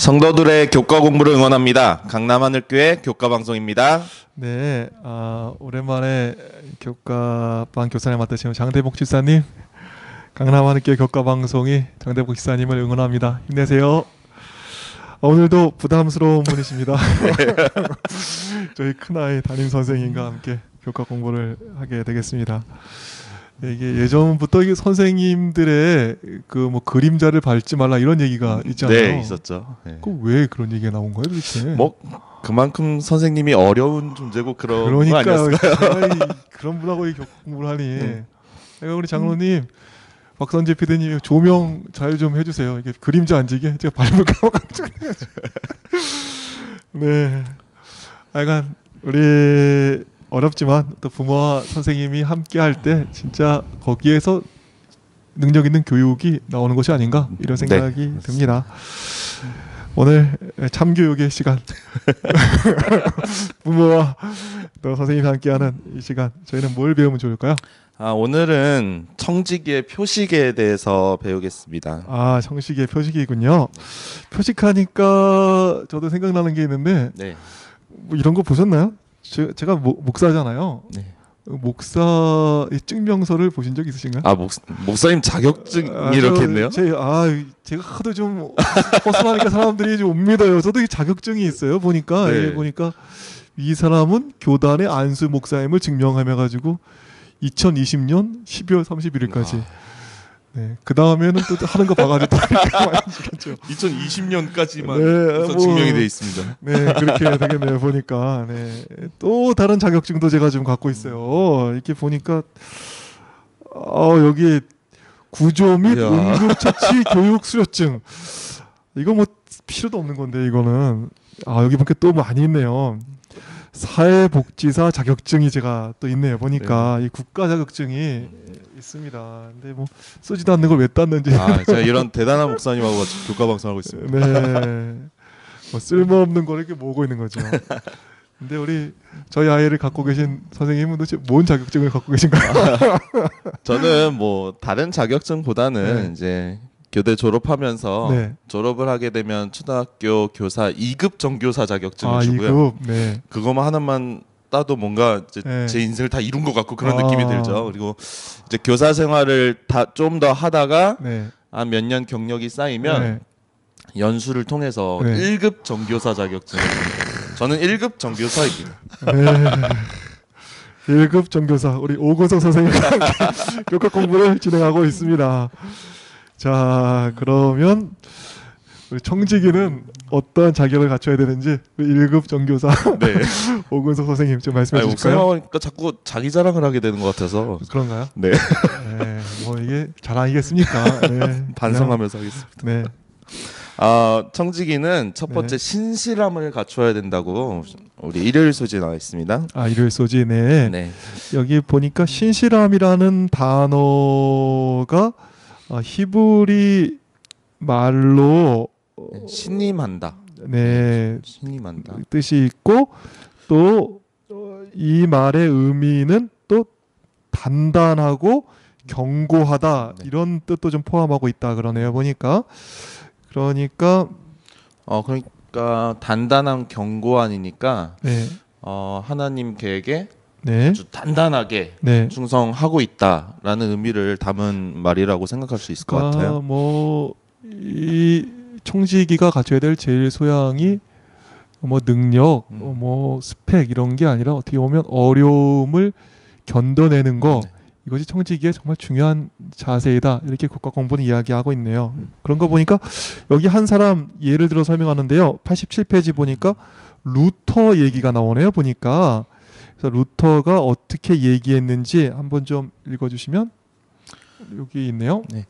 성도들의 교과 공부를 응원합니다. 강남하늘교회 교과방송입니다. 네, 오랜만에 교과방 교사를 맡으시는 장대복 집사님, 강남하늘교회 교과방송이 장대복 집사님을 응원합니다. 힘내세요. 오늘도 부담스러운 분이십니다. 저희 큰아이 담임 선생님과 함께 교과 공부를 하게 되겠습니다. 이게 예전부터 이게 선생님들의 그 뭐 그림자를 밟지 말라 이런 얘기가 있잖아요. 네, 있었죠. 네. 그 왜 그런 얘기가 나온 거예요, 도대체? 뭐 그만큼 선생님이 어려운 존재고 그런 거 아니었어요? 그런 분하고 이 교과 공부를 하니. 내가 우리 장로님, 박선재 PD님 조명 잘 좀 해주세요. 이게 그림자 안 지게 제가 밟을까 봐 깜짝 놀라가지고. 네, 하여간 우리 어렵지만 또 부모와 선생님이 함께 할 때 진짜 거기에서 능력 있는 교육이 나오는 것이 아닌가 이런 생각이 듭니다. 오늘 참교육의 시간, 부모와 또 선생님이 함께하는 이 시간, 저희는 뭘 배우면 좋을까요? 오늘은 청지기의 표식에 대해서 배우겠습니다. 청식의 표식이군요. 표식하니까 저도 생각나는 게 있는데, 네. 뭐 이런 거 보셨나요? 제가 목사잖아요. 네. 목사의 증명서를 보신 적 있으신가요? 목사님 자격증이 이렇게 있네요. 제가 하도 좀 허술하니까 사람들이 좀 못 믿어요. 저도 이 자격증이 있어요. 보니까 네. 보니까 이 사람은 교단의 안수 목사임을 증명하며 가지고 2020년 12월 31일까지. 네, 그 다음에는 또 하는 거 봐가지고 많이 주겠죠. 2020년까지만 증명이 돼 있습니다. 네, 그렇게 되겠네요. 보니까 네, 또 다른 자격증도 제가 좀 갖고 있어요. 이렇게 보니까 여기 구조 및 응급처치 교육 수료증. 이거 뭐 필요도 없는 건데 이거는 여기 보니까 또 많이 있네요. 사회복지사 자격증이 제가 또 있네요. 보니까 이 국가 자격증이 있습니다. 근데 뭐 쓰지도 않는 걸 왜 땄는지. 제가 이런 대단한 목사님하고 같이 교과 방송하고 있습니다. 네, 뭐 쓸모없는 걸 이렇게 모으고 있는 거죠. 근데 저희 아이를 갖고 계신 선생님은 도대체 뭔 자격증을 갖고 계신가요? 저는 뭐 다른 자격증보다는 이제 교대 졸업하면서 졸업을 하게 되면 초등학교 교사 2급 정교사 자격증을 주고요. 2급? 네. 그거만 하나만 따도 뭔가 이제 제 인생을 다 이룬 것 같고 그런 느낌이 들죠. 그리고 이제 교사 생활을 좀 더 하다가 한 몇 년 경력이 쌓이면 연수를 통해서 1급 정교사 자격증을 줍니다. 저는 1급 정교사입니다. 네. 1급 정교사, 우리 오건석 선생님과 함께 교과 공부를 진행하고 있습니다. 자, 그러면 우리 청지기는 어떤 자격을 갖춰야 되는지 1급 정교사 오근석 선생님 좀 말씀해 주실까요? 목사님하니까 자꾸 자기 자랑을 하게 되는 것 같아서. 그런가요? 네. 뭐 이게 자랑이겠습니까? 네. 반성하면서 하겠습니다. 네. 청지기는 첫 번째 신실함을 갖춰야 된다고 우리 일요일 소지에 나와 있습니다. 일요일 소지. 네. 여기 보니까 신실함이라는 단어가 히브리 말로 신임한다. 네, 신임한다. 뜻이 있고 또 이 말의 의미는 또 단단하고 견고하다 이런 뜻도 좀 포함하고 있다 그러네요. 보니까 그러니까 단단한 견고한이니까 하나님 계획에 아주 단단하게 충성하고 있다라는 의미를 담은 말이라고 생각할 수 있을 것 같아요. 이 청지기가 갖춰야 될 제일 소양이 뭐 능력, 뭐 스펙 이런 게 아니라 어떻게 보면 어려움을 견뎌내는 거, 이것이 청지기의 정말 중요한 자세이다 이렇게 교과 공부는 이야기하고 있네요. 그런 거 보니까 여기 한 사람 예를 들어 설명하는데요. 87페이지 보니까 루터 얘기가 나오네요. 보니까 그래서 루터가 어떻게 얘기했는지 한번 좀 읽어주시면. 여기 있네요. 네.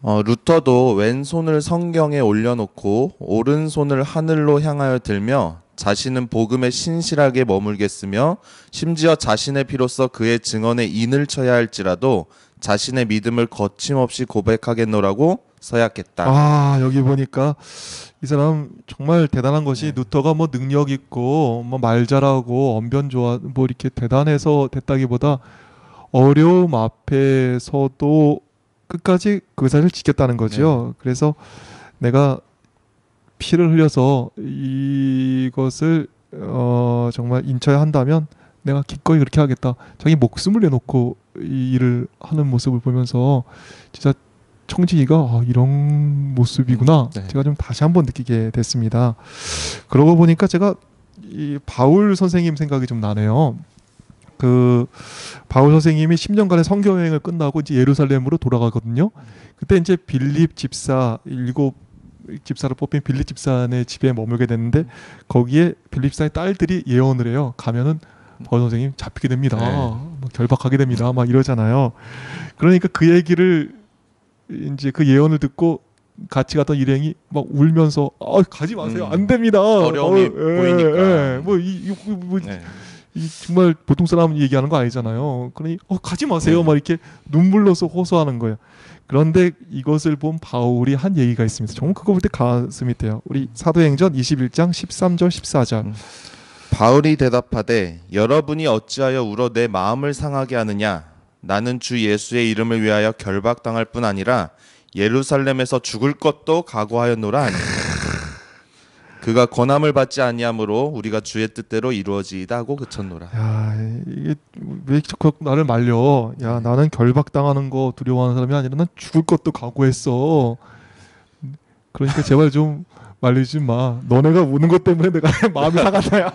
루터도 왼손을 성경에 올려놓고 오른손을 하늘로 향하여 들며 자신은 복음에 신실하게 머물겠으며 심지어 자신의 피로써 그의 증언에 인을 쳐야 할지라도 자신의 믿음을 거침없이 고백하겠노라고 서약했다. 여기 보니까 이 사람 정말 대단한 것이 루터가 뭐 능력 있고 뭐 말 잘하고 언변 좋아 뭐 이렇게 대단해서 됐다기보다 어려움 앞에서도 끝까지 그 사실을 지켰다는 거죠. 그래서 내가 피를 흘려서 이것을 정말 인쳐야 한다면 내가 기꺼이 그렇게 하겠다. 자기 목숨을 내놓고 이 일을 하는 모습을 보면서 진짜 청지기가 이런 모습이구나. 네. 제가 좀 다시 한번 느끼게 됐습니다. 그러고 보니까 제가 이 바울 선생님 생각이 좀 나네요. 그 바울 선생님이 10년간의 선교 여행을 끝나고 이제 예루살렘으로 돌아가거든요. 그때 이제 빌립 집사 7집사로 뽑힌 빌립 집사의 집에 머물게 됐는데 거기에 빌립 집사의 딸들이 예언을 해요. 가면은 바울 선생님 잡히게 됩니다. 네. 뭐 결박하게 됩니다. 막 이러잖아요. 그러니까 그 얘기를 이제 그 예언을 듣고 같이 갔던 일행이 막 울면서 가지 마세요. 안 됩니다. 어려움이 보이니까. 네. 이 정말 보통 사람 얘기하는 거 아니잖아요. 그러니 가지 마세요. 네. 막 이렇게 눈물로서 호소하는 거예요. 그런데 이것을 본 바울이 한 얘기가 있습니다. 정말 그거 볼 때 가슴이 뛰어요. 우리 사도행전 21장 13절 14절. 바울이 대답하되 여러분이 어찌하여 울어 내 마음을 상하게 하느냐. 나는 주 예수의 이름을 위하여 결박당할 뿐 아니라 예루살렘에서 죽을 것도 각오하였노라 하니 그가 권함을 받지 아니하므로 우리가 주의 뜻대로 이루어지이다 하고 그쳤노라. 야, 이게 왜 자꾸 나를 말려? 야, 나는 결박당하는 거 두려워하는 사람이 아니라 난 죽을 것도 각오했어. 그러니까 제발 좀 말리지 마. 너네가 우는 것 때문에 내가 마음이 상한다야.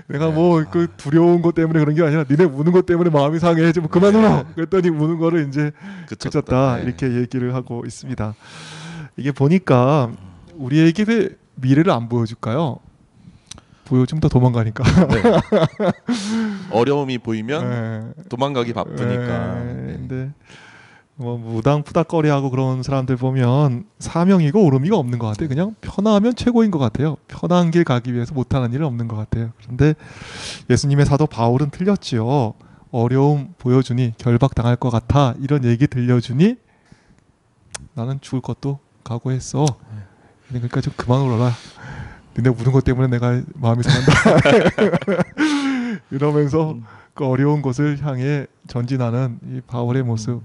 내가 뭐 그 두려운 것 때문에 그런 게 아니라 니네 우는 것 때문에 마음이 상해. 좀 그만 울어. 그랬더니 우는 거를 이제 그쳤다. 네. 이렇게 얘기를 하고 있습니다. 이게 보니까 우리에게 왜 미래를 안 보여줄까요? 보여주면 더 도망가니까. 네. 어려움이 보이면 네. 도망가기 바쁘니까. 근데 뭐 무당푸닥거리하고 그런 사람들 보면 사명이고 오름이가 없는 것 같아요. 그냥 편하면 최고인 것 같아요. 편한 길 가기 위해서 못하는 일은 없는 것 같아요. 그런데 예수님의 사도 바울은 틀렸지요. 어려움 보여주니 결박당할 것 같아. 이런 얘기 들려주니 나는 죽을 것도 각오했어. 그러니까 좀 그만 울어라. 너네 우는 것 때문에 내가 마음이 상한다. 이러면서 그 어려운 곳을 향해 전진하는 이 바울의 모습.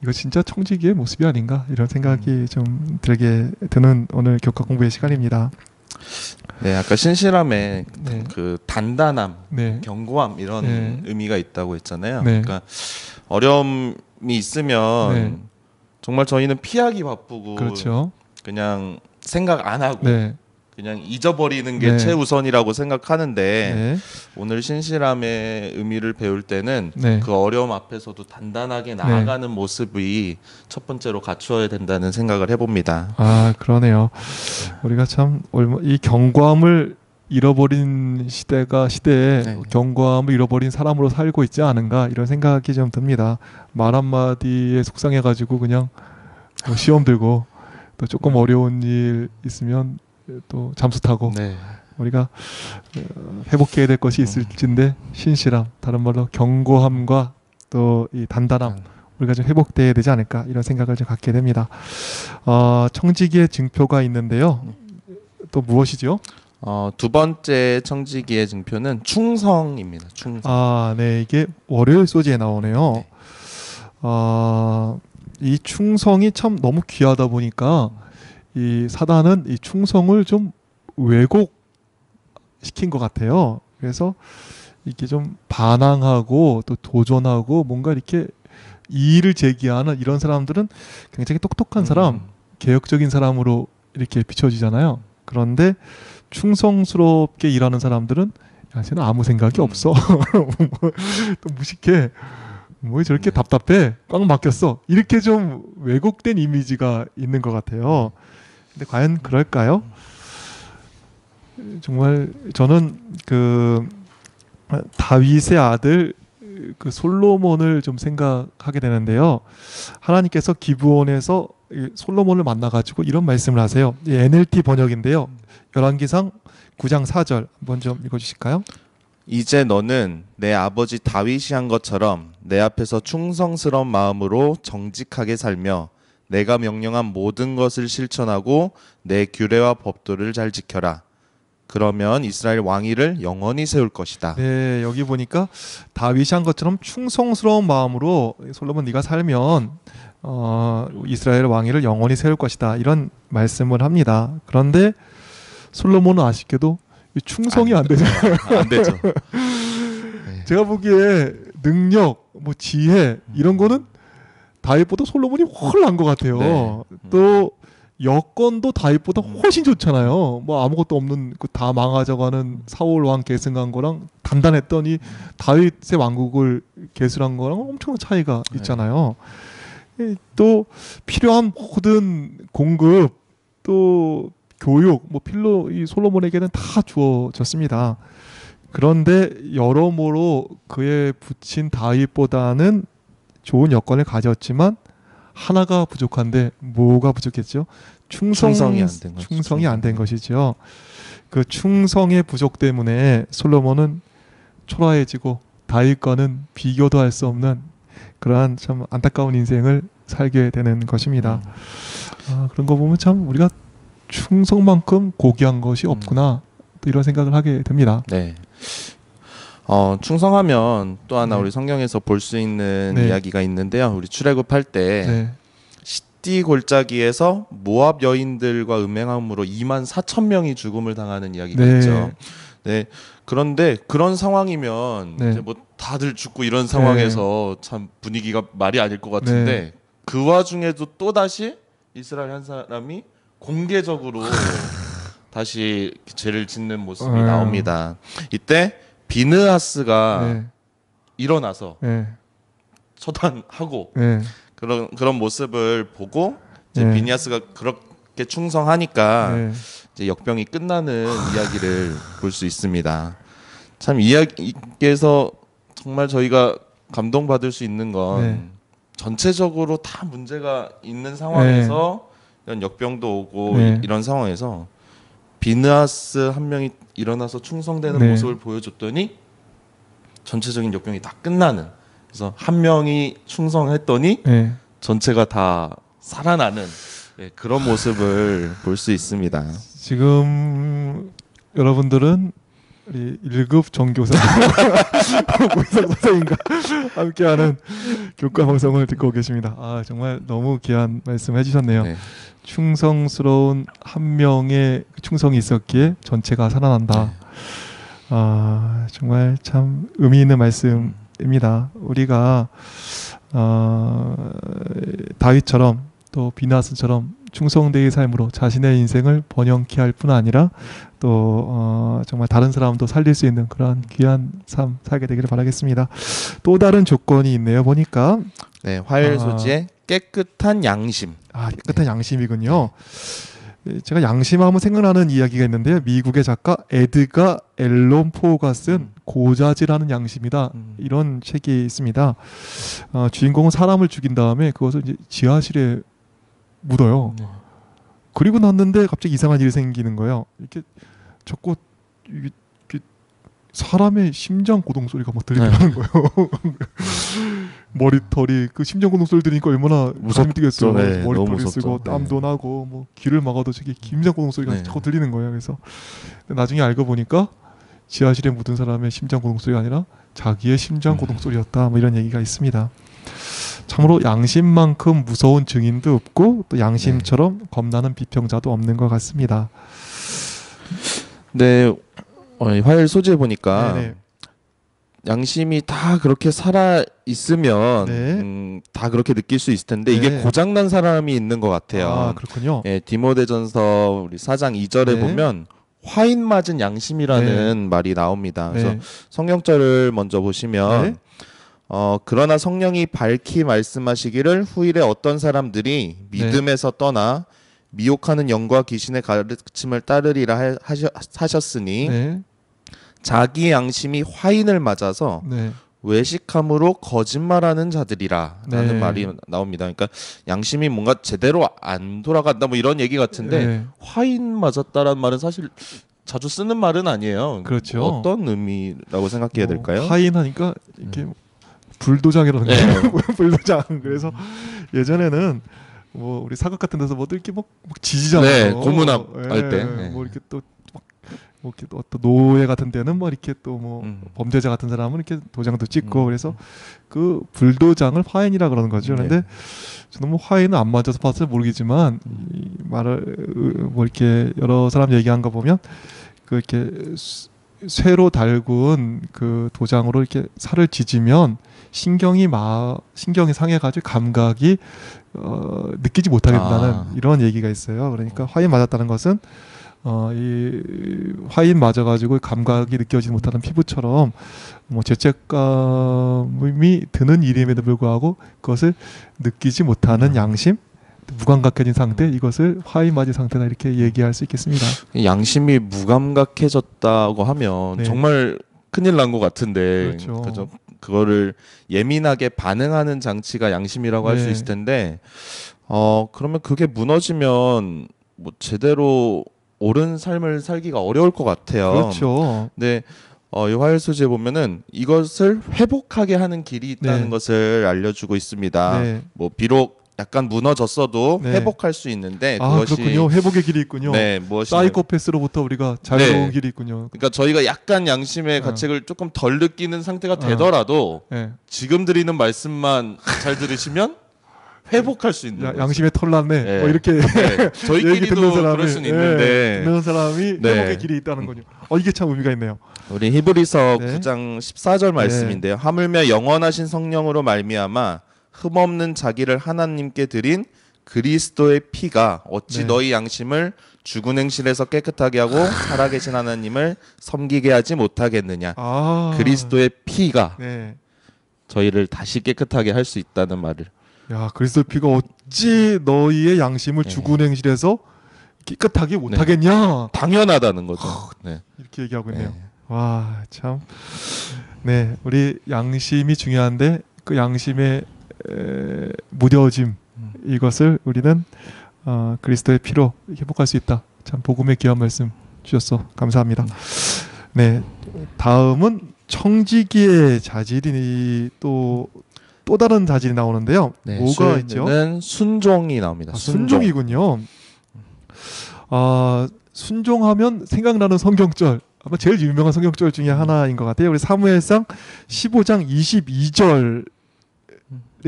이거 진짜 청지기의 모습이 아닌가 이런 생각이 좀 들게 드는 오늘 교과 공부의 시간입니다. 네, 아까 신실함에 네. 그 단단함, 네. 견고함 이런 네. 의미가 있다고 했잖아요. 네. 그러니까 어려움이 있으면 네. 정말 저희는 피하기 바쁘고 그렇죠. 그냥 생각 안 하고 네. 그냥 잊어버리는 게 네. 최우선이라고 생각하는데 네. 오늘 신실함의 의미를 배울 때는 네. 그 어려움 앞에서도 단단하게 나아가는 모습이 첫 번째로 갖추어야 된다는 생각을 해봅니다. 아, 그러네요. 우리가 참 이 견고함을 잃어버린 시대에 네. 견고함을 잃어버린 사람으로 살고 있지 않은가 이런 생각이 좀 듭니다. 말 한마디에 속상해가지고 그냥 뭐 시험 들고 또 조금 어려운 일 있으면 또 잠수 타고 네. 우리가 회복해야 될 것이 있을진데 신실함, 다른 말로 견고함과 또 이 단단함 우리가 좀 회복돼야 되지 않을까 이런 생각을 좀 갖게 됩니다. 청지기의 증표가 있는데요. 또 무엇이죠? 두 번째 청지기의 증표는 충성입니다. 충성. 아, 네, 이게 월요일 소지에 나오네요. 네. 이 충성이 참 너무 귀하다 보니까 이 사단은 이 충성을 좀 왜곡시킨 것 같아요. 그래서 이게 좀 반항하고 또 도전하고 뭔가 이렇게 이의를 제기하는 이런 사람들은 굉장히 똑똑한 사람, 개혁적인 사람으로 이렇게 비춰지잖아요. 그런데 충성스럽게 일하는 사람들은 야, 쟤는 아무 생각이 없어. 또 무식해. 뭐 저렇게 답답해. 꽉 막혔어. 이렇게 좀 왜곡된 이미지가 있는 것 같아요. 근데 과연 그럴까요? 정말 저는 그 다윗의 아들 그 솔로몬을 좀 생각하게 되는데요. 하나님께서 기브온에서 솔로몬을 만나가지고 이런 말씀을 하세요. NLT 번역인데요. 열왕기상 9장 4절 한번 좀 읽어주실까요? 이제 너는 내 아버지 다윗이 한 것처럼 내 앞에서 충성스러운 마음으로 정직하게 살며 내가 명령한 모든 것을 실천하고 내 규례와 법도를 잘 지켜라. 그러면 이스라엘 왕위를 영원히 세울 것이다. 네, 여기 보니까 다윗이 한 것처럼 충성스러운 마음으로 솔로몬 네가 살면 이스라엘 왕위를 영원히 세울 것이다 이런 말씀을 합니다. 그런데 솔로몬은 아쉽게도 충성이 안 되잖아요. 안 되죠. 제가 보기에 능력, 뭐 지혜 이런 거는 다윗보다 솔로몬이 훨씬 나은 것 같아요. 네. 또 여건도 다윗보다 훨씬 좋잖아요. 뭐 아무것도 없는 그 다 망하져가는 사울 왕 계승한 거랑 단단했던 이 다윗의 왕국을 계승한 거랑 엄청난 차이가 있잖아요. 또 필요한 모든 공급 또 교육 뭐 필로 이 솔로몬에게는 다 주어졌습니다. 그런데 여러모로 그에 붙인 다윗보다는 좋은 여건을 가졌지만 하나가 부족한데 뭐가 부족했죠? 충성이 안 된 것이죠. 그 충성의 부족 때문에 솔로몬은 초라해지고 다윗과는 비교도 할 수 없는 그러한 참 안타까운 인생을 살게 되는 것입니다. 그런 거 보면 참 우리가 충성만큼 고귀한 것이 없구나 또 이런 생각을 하게 됩니다. 네. 충성하면 또 하나 우리 성경에서 볼 수 있는 이야기가 있는데요. 우리 출애굽할 때 시띠 골짜기에서 모압 여인들과 음행함으로 24,000명이 죽음을 당하는 이야기가 있죠. 네. 그런데 그런 상황이면 이제 뭐 다들 죽고 이런 상황에서 참 분위기가 말이 아닐 것 같은데 그 와중에도 또 다시 이스라엘 한 사람이 공개적으로 다시 죄를 짓는 모습이 나옵니다. 이때 비느하스가 일어나서 처단하고 그런 모습을 보고 이제 비느하스가 그렇게 충성하니까 이제 역병이 끝나는 이야기를 볼 수 있습니다. 참 이야기에서 정말 저희가 감동받을 수 있는 건 전체적으로 다 문제가 있는 상황에서 이런 역병도 오고 이런 상황에서 비느하스 한 명이 일어나서 충성되는 모습을 보여줬더니 전체적인 역병이 다 끝나는, 그래서 한 명이 충성했더니 전체가 다 살아나는 그런 모습을 볼 수 있습니다. 지금 여러분들은 우리 1급 정교사 고희성 선생님과 함께하는 교과 방송을 듣고 계십니다. 정말 너무 귀한 말씀 해주셨네요. 충성스러운 한 명의 충성이 있었기에 전체가 살아난다. 정말 참 의미 있는 말씀입니다. 우리가 다윗처럼 또 비느하스처럼 충성되의 삶으로 자신의 인생을 번영케 할 뿐 아니라 또 정말 다른 사람도 살릴 수 있는 그런 귀한 삶 살게 되기를 바라겠습니다. 또 다른 조건이 있네요. 보니까 화일 소지의 깨끗한 양심. 깨끗한 양심이군요. 제가 양심하면 생각나는 이야기가 있는데요. 미국의 작가 에드가 앨런 포가 쓴 고자질하는 양심이다. 이런 책이 있습니다. 주인공은 사람을 죽인 다음에 그것을 이제 지하실에 묻어요. 그리고 났는데 갑자기 이상한 일이 생기는 거예요. 이렇게 자꾸 사람의 심장 고동 소리가 막 들리는 거예요. 머리털이 그 심장 고동 소리 들으니까 얼마나 무섭게 뛰겠어요. 머리털이 쓰고 땀도 나고 뭐 귀를 막아도 저기 심장 고동 소리가 자꾸 들리는 거예요. 그래서 나중에 알고 보니까 지하실에 묻은 사람의 심장 고동 소리가 아니라 자기의 심장 고동 소리였다. 뭐 이런 얘기가 있습니다. 참으로 양심만큼 무서운 증인도 없고 또 양심처럼 겁나는 비평자도 없는 것 같습니다. 네, 화일 소지에 보니까 양심이 다 그렇게 살아 있으면 다 그렇게 느낄 수 있을 텐데 이게 고장난 사람이 있는 것 같아요. 그렇군요. 디모데전서 우리 4장 2절에 보면 화인 맞은 양심이라는 말이 나옵니다. 그래서 성경절을 먼저 보시면 그러나 성령이 밝히 말씀하시기를 후일에 어떤 사람들이 믿음에서 떠나 미혹하는 영과 귀신의 가르침을 따르리라 하셨으니 자기 양심이 화인을 맞아서 외식함으로 거짓말하는 자들이라 라는 말이 나옵니다. 그러니까 양심이 뭔가 제대로 안 돌아간다 뭐 이런 얘기 같은데 화인 맞았다라는 말은 사실 자주 쓰는 말은 아니에요. 그렇죠. 어떤 의미라고 생각해야 될까요? 화인 하니까 이렇게 불도장이라는 거예요. 불도장. 그래서 예전에는 뭐 우리 사극 같은 데서 뭐들 이렇게 막 지지잖아요. 고문합 할 때. 뭐 이렇게 또 막 뭐 이렇게 또 노예 같은 데는 뭐 이렇게 또 뭐 범죄자 같은 사람은 이렇게 도장도 찍고 그래서 그 불도장을 화인이라 그러는 거죠. 그런데 저는 뭐 화인은 안 맞아서 봐서 모르겠지만 이 말을 뭐 이렇게 여러 사람 얘기한 거 보면 그 이렇게 쇠로 달군 그 도장으로 이렇게 살을 지지면 신경이 상해가지고 감각이 느끼지 못하게 된다는 이런 얘기가 있어요. 그러니까 화인 맞았다는 것은 이 화인 맞아가지고 감각이 느껴지지 못하는 피부처럼 뭐 죄책감이 드는 일임에도 불구하고 그것을 느끼지 못하는 양심, 무감각해진 상태, 이것을 화인 맞은 상태다 이렇게 얘기할 수 있겠습니다. 양심이 무감각해졌다고 하면 네. 정말 큰일 난 것 같은데 그렇죠. 그거를 예민하게 반응하는 장치가 양심이라고 할 수 있을 텐데 그러면 그게 무너지면 뭐 제대로 옳은 삶을 살기가 어려울 것 같아요. 그렇죠. 근데 이 화열수지에 보면은 이것을 회복하게 하는 길이 있다는 것을 알려주고 있습니다. 뭐 비록 약간 무너졌어도 회복할 수 있는데 그것이 그렇군요. 회복의 길이 있군요. 무엇이냐? 사이코패스로부터 우리가 자유로운 길이 있군요. 그러니까 저희가 약간 양심의 가책을 조금 덜 느끼는 상태가 되더라도 지금 드리는 말씀만 잘 들으시면 회복할 수 있는 양심에 털났네. 뭐 이렇게 저희끼리도 듣는 사람이, 그럴 수는 있는데 듣는 사람이 회복의 길이 있다는 거죠. 이게 참 의미가 있네요. 우리 히브리서 9장 14절 말씀인데요. 하물며 영원하신 성령으로 말미암아 흠없는 자기를 하나님께 드린 그리스도의 피가 어찌 너희 양심을 죽은 행실에서 깨끗하게 하고 살아계신 하나님을 섬기게 하지 못하겠느냐. 그리스도의 피가 저희를 다시 깨끗하게 할 수 있다는 말을. 야, 그리스도의 피가 어찌 너희의 양심을 죽은 행실에서 깨끗하게 못하겠냐. 당연하다는 거죠. 이렇게 얘기하고 있네요. 와, 참. 우리 양심이 중요한데 그 양심의 무뎌짐, 이것을 우리는 그리스도의 피로 회복할 수 있다. 참 복음의 귀한 말씀 주셔서 감사합니다. 다음은 청지기의 자질이 또 다른 자질이 나오는데요. 뭐가 있죠? 순종이 나옵니다. 순종이군요. 순종하면 생각나는 성경절, 아마 제일 유명한 성경절 중에 하나인 것 같아요. 우리 사무엘상 15장 22절의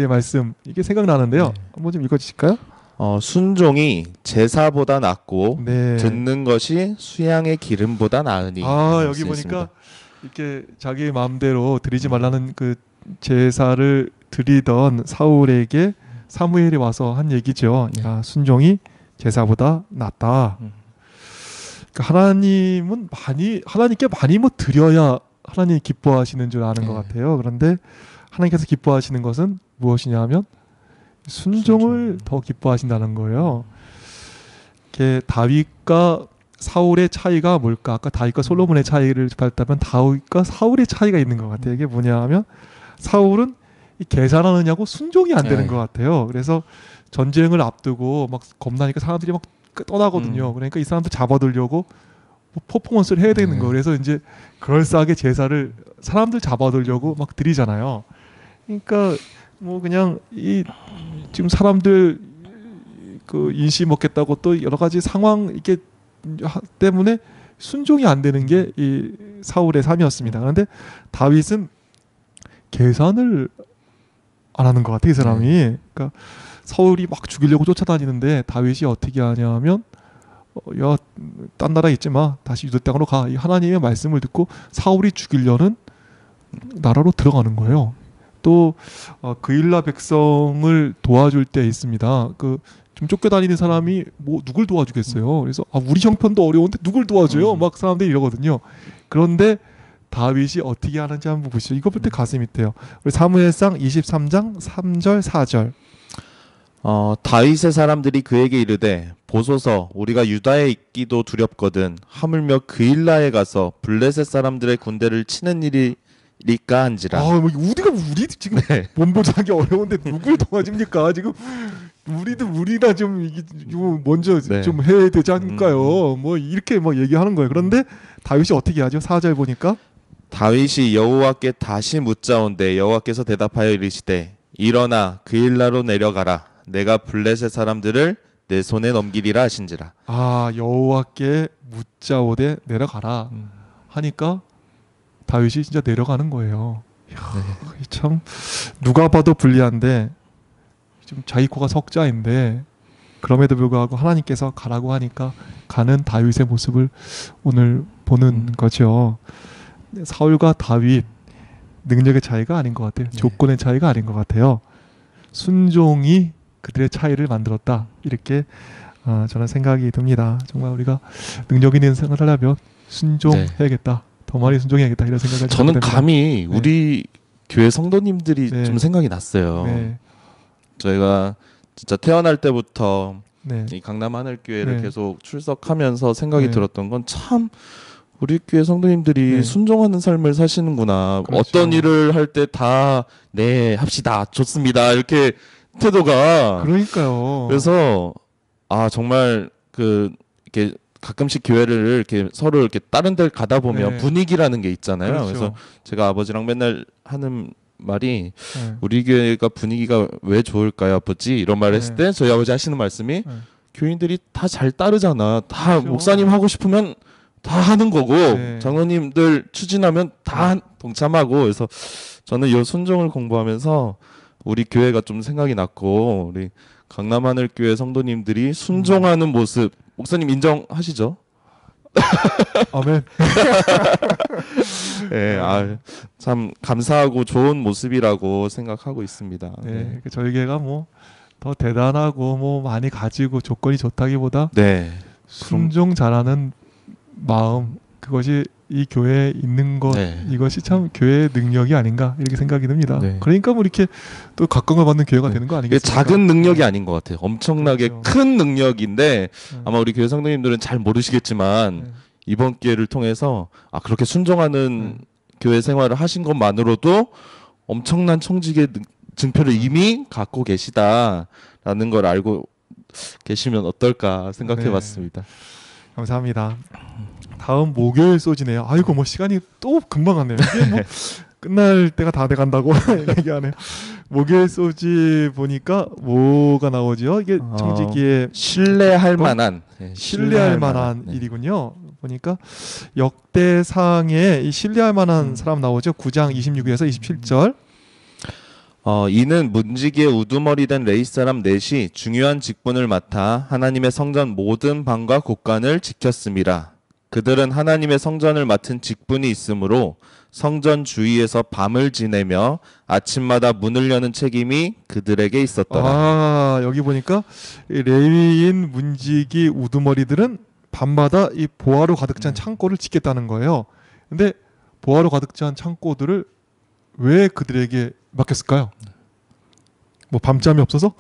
말씀, 이게 생각나는데요. 한번 좀 읽어주실까요? 순종이 제사보다 낫고 듣는 것이 수양의 기름보다 나으니. 여기 보니까 이렇게 자기 마음대로 드리지 말라는 그 제사를 드리던 사울에게 사무엘이 와서 한 얘기죠. 순종이 제사보다 낫다. 그러니까 하나님께 많이 뭐 드려야 하나님이 기뻐하시는 줄 아는 것 같아요. 그런데 하나님께서 기뻐하시는 것은 무엇이냐면 순종을 더 기뻐하신다는 거예요. 이렇게 다윗과 사울의 차이가 뭘까? 아까 다윗과 솔로몬의 차이를 봤다면 다윗과 사울의 차이가 있는 것 같아요. 이게 뭐냐면 사울은 계산하느냐고 순종이 안 되는 것 같아요. 그래서 전쟁을 앞두고 막 겁나니까 사람들이 막 떠나거든요. 그러니까 이 사람들 잡아들려고 퍼포먼스를 해야 되는 거예요. 그래서 이제 그럴싸하게 제사를 사람들 잡아들려고 막 드리잖아요. 그러니까 뭐 그냥 지금 사람들 그 인시 먹겠다고 또 여러 가지 상황 이렇게 때문에 순종이 안 되는 게 이 사울의 삶이었습니다. 그런데 다윗은 계산을 안 하는 것 같아, 이 사람이. 그러니까 사울이 막 죽이려고 쫓아다니는데 다윗이 어떻게 하냐면 야, 딴 나라 있지 마, 다시 유대 땅으로 가. 이 하나님의 말씀을 듣고 사울이 죽이려는 나라로 들어가는 거예요. 또 그일라 백성을 도와줄 때 있습니다. 좀 쫓겨다니는 사람이 뭐 누굴 도와주겠어요. 그래서 우리 형편도 어려운데 누굴 도와줘요? 막 사람들이 이러거든요. 그런데 다윗이 어떻게 하는지 한번 보시죠. 이거 볼 때 가슴이 뛰어요. 우리 사무엘상 23장 3절 4절. 다윗의 사람들이 그에게 이르되 보소서 우리가 유다에 있기도 두렵거든 하물며 그일라에 가서 블레셋 사람들의 군대를 치는 일이리까 한지라. 우리 지금 몸보자하기 어려운데 누굴 도와줍니까? 지금 우리나 좀 먼저 좀 해야 되지 않을까요? 뭐 이렇게 막 얘기하는 거예요. 그런데 다윗이 어떻게 하죠? 4절 보니까 다윗이 여호와께 다시 묻자온대 여호와께서 대답하여 이르시되 일어나 그일라로 내려가라. 내가 블레셋 사람들을 내 손에 넘기리라 하신지라. 아, 여호와께 묻자오되 내려가라 하니까 다윗이 진짜 내려가는 거예요. 이야, 참 누가 봐도 불리한데 지금 자기 코가 석자인데 그럼에도 불구하고 하나님께서 가라고 하니까 가는 다윗의 모습을 오늘 보는 거죠. 사울과 다윗 능력의 차이가 아닌 것 같아요. 조건의 차이가 아닌 것 같아요. 순종이 그들의 차이를 만들었다. 이렇게 저는 생각이 듭니다. 정말 우리가 능력 있는 생활을 하려면 순종해야겠다. 더 많이 순종해야겠다. 이런 생각을 저는 감히 우리 교회 성도님들이 좀 생각이 났어요. 저희가 진짜 태어날 때부터 이 강남 하늘교회를 계속 출석하면서 생각이 들었던 건 참 우리 교회 성도님들이 순종하는 삶을 사시는구나. 그렇죠. 어떤 일을 할 때 다 네 합시다 좋습니다 이렇게 태도가. 그러니까요. 그래서 정말 이렇게 가끔씩 교회를 이렇게 서로 이렇게 다른 데 가다 보면 분위기라는 게 있잖아요. 그렇죠. 그래서 제가 아버지랑 맨날 하는 말이 우리 교회가 분위기가 왜 좋을까요 아버지 이런 말 했을 때 저희 아버지 하시는 말씀이 교인들이 다 잘 따르잖아. 다 그렇죠. 목사님 하고 싶으면 다 하는 거고 장로님들 추진하면 다 동참하고. 그래서 저는 이 순종을 공부하면서 우리 교회가 좀 생각이 났고 우리 강남하늘교회 성도님들이 순종하는 모습 목사님 인정하시죠? 아멘. 네, 참 감사하고 좋은 모습이라고 생각하고 있습니다. 네, 저희 교회가 뭐 더 대단하고 뭐 많이 가지고 조건이 좋다기보다 순종 잘하는 마음 그것이 이 교회에 있는 것 이것이 참 교회의 능력이 아닌가 이렇게 생각이 듭니다. 그러니까 뭐 이렇게 또 각광을 받는 교회가 되는 거 아니겠습니까? 작은 능력이 아닌 것 같아요. 엄청나게 큰 능력인데 아마 우리 교회 성도님들은 잘 모르시겠지만 이번 기회를 통해서 그렇게 순종하는 교회 생활을 하신 것만으로도 엄청난 청직의 증표를 이미 갖고 계시다라는 걸 알고 계시면 어떨까 생각해봤습니다. 감사합니다. 다음 목요일 소지네요. 아이고 뭐 시간이 또 금방 갔네요. 이게 뭐 끝날 때가 다 돼간다고 얘기하네요. 목요일 소지 보니까 뭐가 나오죠? 이게 청지기에 신뢰할 만한 일이군요. 보니까 역대상에 이 신뢰할 만한 사람 나오죠. 9장 26에서 27절. 이는 문지기의 우두머리 된 레위 사람 넷이 중요한 직분을 맡아 하나님의 성전 모든 방과 곳간을 지켰음이라. 그들은 하나님의 성전을 맡은 직분이 있으므로 성전 주위에서 밤을 지내며 아침마다 문을 여는 책임이 그들에게 있었더라. 여기 보니까 레위인 문지기 우두머리들은 밤마다 이 보화로 가득 찬 창고를 지켰다는 거예요. 근데 보화로 가득 찬 창고들을 왜 그들에게 맡겼을까요? 뭐 밤잠이 없어서?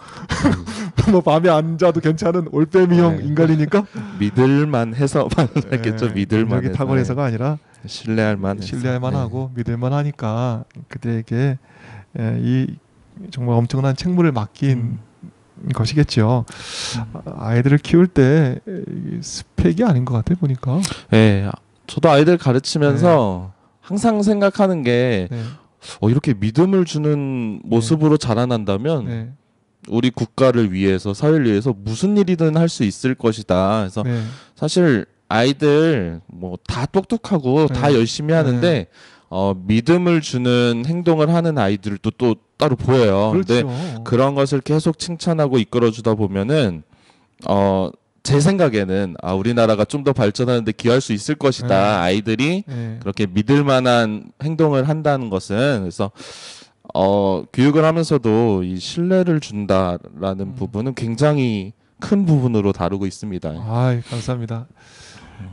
뭐 밤에 안 자도 괜찮은 올빼미형 인간이니까? 믿을만 해서만 했겠죠. 믿을만 해서. 탁월해서가 아니라 신뢰할 만하고 믿을만 하니까 그들에게 이 정말 엄청난 책무를 맡긴 것이겠죠. 아이들을 키울 때 스펙이 아닌 것 같아요. 보니까. 네, 저도 아이들 가르치면서 항상 생각하는 게 이렇게 믿음을 주는 모습으로 자라난다면 우리 국가를 위해서 사회를 위해서 무슨 일이든 할 수 있을 것이다. 그래서 사실 아이들 뭐 다 똑똑하고 다 열심히 하는데 믿음을 주는 행동을 하는 아이들도 또 따로 보여요. 그렇죠. 근데 그런 것을 계속 칭찬하고 이끌어주다 보면은 제 생각에는 우리나라가 좀 더 발전하는데 기여할 수 있을 것이다. 아이들이 그렇게 믿을 만한 행동을 한다는 것은. 그래서 교육을 하면서도 이 신뢰를 준다라는 부분은 굉장히 큰 부분으로 다루고 있습니다. 감사합니다.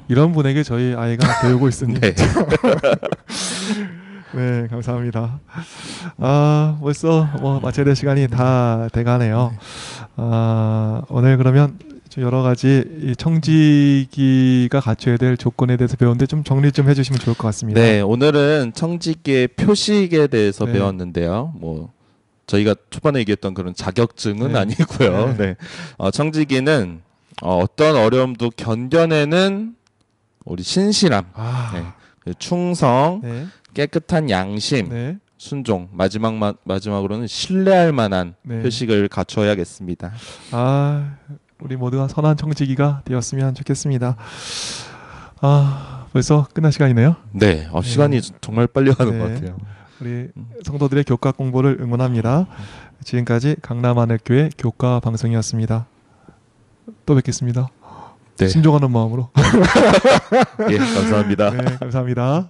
이런 분에게 저희 아이가 배우고 있습니다. 네, 감사합니다. 벌써 뭐 마쳐야 될 시간이 다 돼가네요. 오늘 그러면 여러 가지 이 청지기가 갖춰야 될 조건에 대해서 배웠는데 좀 정리 좀 해주시면 좋을 것 같습니다. 네, 오늘은 청지기의 표식에 대해서 배웠는데요. 뭐 저희가 초반에 얘기했던 그런 자격증은 아니고요. 청지기는 어떤 어려움도 견뎌내는 우리 신실함, 충성, 깨끗한 양심, 순종, 마지막으로는 신뢰할 만한 표식을 갖춰야겠습니다. 우리 모두가 선한 청지기가 되었으면 좋겠습니다. 벌써 끝날 시간이네요. 네, 시간이 정말 빨리 가는 것 같아요. 우리 성도들의 교과 공부를 응원합니다. 지금까지 강남하늘교회 교과 방송이었습니다. 또 뵙겠습니다. 네. 순종하는 마음으로. 예, 감사합니다. 네, 감사합니다.